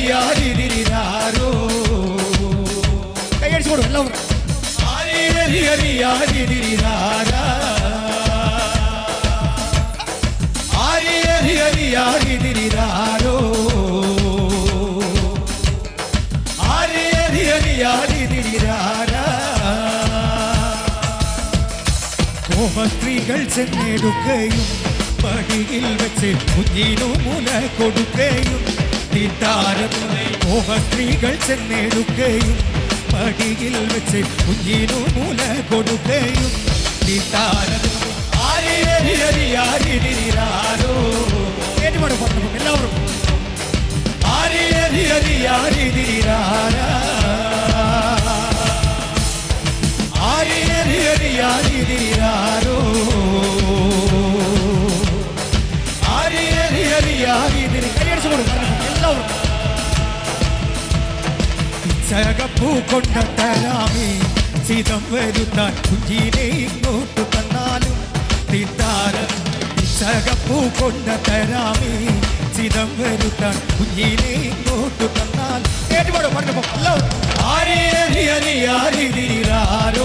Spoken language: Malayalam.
ആരിയരിയാരിതിരിരാരോ കൈയടിച്ചു കൊടുക്കും എല്ലാവരും ആരിയരിയരിയാരിതിരിരാരാ ആരിയരിയരിയാരിതിരിരാരോ ആരിയരിയരിയാരിതിരിരാരാ സ്ത്രീകൾ ചെന്നെടുക്കുകയും പടിയിൽ വെച്ച് കുഞ്ഞിനു മുല കൊടുക്കുകയും സ്ത്രീകൾ ചെന്നെടുക്കുകയും പടിയിൽ വെച്ച് കുഞ്ഞിനു മുല കൊടുക്കുകയും ആരിയരിയാരിതിരിരാരോ ഏറ്റുപാട് പറഞ്ഞു എല്ലാവരും ആരിയരിയാരിതിരിരാരാ ആരിയരിയാരിതിരിരാരോ ആരിയരിയാരിതിരി കൈയടിച്ചു കൊടുക്കും എല്ലാവരും ചകപ്പൂ കൊണ്ട തരാമേ ചിതം വരുത്താൻ കുഞ്ഞിനെ ഇങ്ങോട്ട് തന്നാലും ചകപ്പൂ കൊണ്ട തരാമേ ചിതം വരുത്താൻ കുഞ്ഞിനെ ഇങ്ങോട്ട് തന്നാൽ ഏറ്റുപാട് പറഞ്ഞപ്പോ എല്ലാവരും ആരിയരിയാരിതിരിരാരോ